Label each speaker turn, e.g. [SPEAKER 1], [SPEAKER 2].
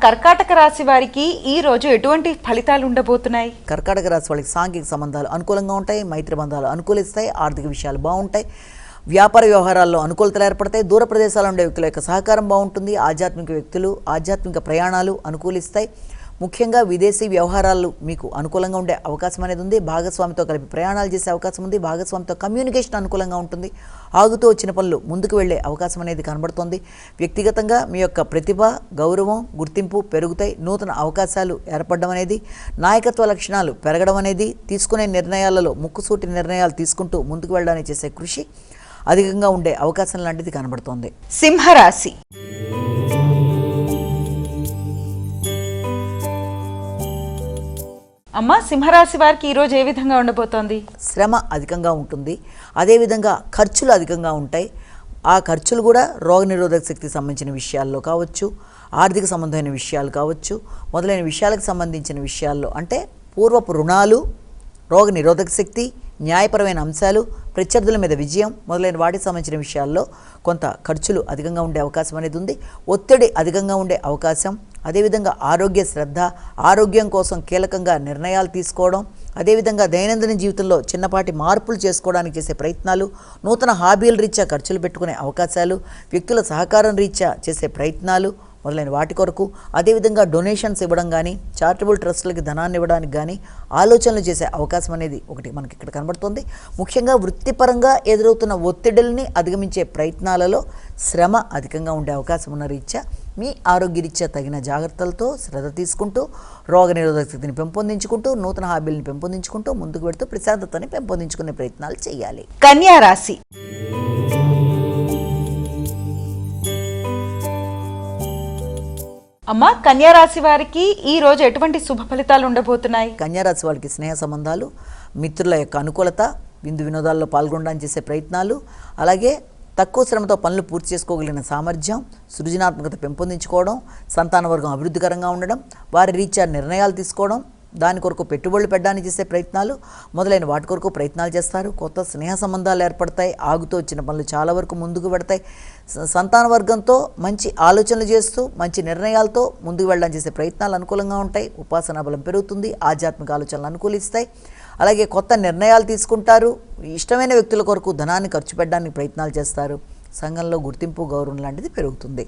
[SPEAKER 1] కర్కాటక రాశి వారికి ఈ రోజు ఎటువంటి ఫలితాలు ఉండబోతున్నాయి?
[SPEAKER 2] కర్కాటక రాశి వాళ్ళకి సాంఘిక సంబంధాలు అనుకూలంగా ఉంటాయి, మైత్రి బంధాలు అనుకూలిస్తాయి, ఆర్థిక విషయాలు బాగుంటాయి, వ్యాపార వ్యవహారాల్లో అనుకూలతలు ఏర్పడతాయి, దూర ప్రదేశాల్లో ఉండే వ్యక్తుల యొక్క సహకారం బాగుంటుంది, ఆధ్యాత్మిక ప్రయాణాలు అనుకూలిస్తాయి. ముఖ్యంగా విదేశీ వ్యవహారాలు మీకు అనుకూలంగా ఉండే అవకాశం అనేది ఉంది. భాగస్వామితో కలిపి ప్రయాణాలు చేసే అవకాశం ఉంది. భాగస్వామితో కమ్యూనికేషన్ అనుకూలంగా ఉంటుంది. ఆగుతూ వచ్చిన పనులు ముందుకు వెళ్ళే అవకాశం అనేది కనబడుతోంది. వ్యక్తిగతంగా మీ యొక్క ప్రతిభ, గౌరవం, గుర్తింపు పెరుగుతాయి. నూతన అవకాశాలు ఏర్పడడం అనేది, నాయకత్వ లక్షణాలు పెరగడం అనేది, తీసుకునే నిర్ణయాలలో ముక్కుసూటి నిర్ణయాలు తీసుకుంటూ ముందుకు వెళ్ళడానికి చేసే కృషి అధికంగా ఉండే అవకాశం లాంటిది కనబడుతోంది.
[SPEAKER 1] సింహరాశి. సింహరాశి వారికి ఈరోజు ఏ విధంగా ఉండబోతోంది?
[SPEAKER 2] శ్రమ అధికంగా ఉంటుంది, అదేవిధంగా ఖర్చులు అధికంగా ఉంటాయి. ఆ ఖర్చులు కూడా రోగనిరోధక శక్తికి సంబంధించిన విషయాల్లో కావచ్చు, ఆర్థిక సంబంధమైన విషయాలు కావచ్చు, మొదలైన విషయాలకు సంబంధించిన విషయాల్లో అంటే పూర్వపు రుణాలు, రోగనిరోధక శక్తి, న్యాయపరమైన అంశాలు, ప్రత్యర్థుల మీద విజయం మొదలైన వాటికి సంబంధించిన విషయాల్లో కొంత ఖర్చులు అధికంగా ఉండే అవకాశం అనేది ఉంది. ఒత్తిడి అధికంగా ఉండే అవకాశం, అదేవిధంగా ఆరోగ్య శ్రద్ధ, ఆరోగ్యం కోసం కీలకంగా నిర్ణయాలు తీసుకోవడం, అదేవిధంగా దైనందిన జీవితంలో చిన్నపాటి మార్పులు చేసుకోవడానికి చేసే ప్రయత్నాలు, నూతన హాబీల రీత్యా ఖర్చులు పెట్టుకునే అవకాశాలు, వ్యక్తుల సహకారం రీత్యా చేసే ప్రయత్నాలు మొదలైన వాటి కొరకు, అదేవిధంగా డొనేషన్స్ ఇవ్వడం కానీ, చారిటబుల్ ట్రస్టులకి ధనాన్ని ఇవ్వడానికి కానీ ఆలోచనలు చేసే అవకాశం అనేది ఒకటి మనకి ఇక్కడ కనబడుతుంది. ముఖ్యంగా వృత్తిపరంగా ఎదురవుతున్న ఒత్తిడుల్ని అధిగమించే ప్రయత్నాలలో శ్రమ అధికంగా ఉండే అవకాశం ఉన్న రీత్యా మీ ఆరోగ్యరీత్యా తగిన జాగ్రత్తలతో శ్రద్ధ తీసుకుంటూ, రోగనిరోధక శక్తిని పెంపొందించుకుంటూ, నూతన హాబీలను పెంపొందించుకుంటూ ముందుకు పెడుతూ ప్రశాంతతని పెంపొందించుకునే ప్రయత్నాలు చేయాలి.
[SPEAKER 1] కన్యా రాశి. కన్యా రాశి వారికి ఈ రోజు ఎటువంటి శుభ ఫలితాలు ఉండబోతున్నాయి?
[SPEAKER 2] కన్యా రాశి వాళ్ళకి స్నేహ సంబంధాలు, మిత్రుల యొక్క అనుకూలత, విందు వినోదాల్లో పాల్గొనడానికి చేసే ప్రయత్నాలు, అలాగే తక్కువ శ్రమతో పనులు పూర్తి చేసుకోగలిగిన సామర్థ్యం, సృజనాత్మకత పెంపొందించుకోవడం, సంతాన వర్గం అభివృద్ధికరంగా ఉండడం, వారి రీత్యా నిర్ణయాలు తీసుకోవడం, దాని కొరకు పెట్టుబడులు పెట్టడానికి చేసే ప్రయత్నాలు మొదలైన వాటి కొరకు ప్రయత్నాలు చేస్తారు. కొత్త స్నేహ సంబంధాలు ఏర్పడతాయి. ఆగుతూ వచ్చిన పనులు చాలా వరకు ముందుకు పెడతాయి. సంతాన వర్గంతో మంచి ఆలోచనలు చేస్తూ మంచి నిర్ణయాలతో ముందుకు వెళ్ళడానికి చేసే ప్రయత్నాలు అనుకూలంగా ఉంటాయి. ఉపాసనా బలం పెరుగుతుంది. ఆధ్యాత్మిక ఆలోచనలు అనుకూలిస్తాయి. అలాగే కొత్త నిర్ణయాలు తీసుకుంటారు. ఇష్టమైన వ్యక్తుల కొరకు ధనాన్ని ఖర్చు పెట్టడానికి ప్రయత్నాలు చేస్తారు. సంఘంలో గుర్తింపు, గౌరవం లాంటిది పెరుగుతుంది.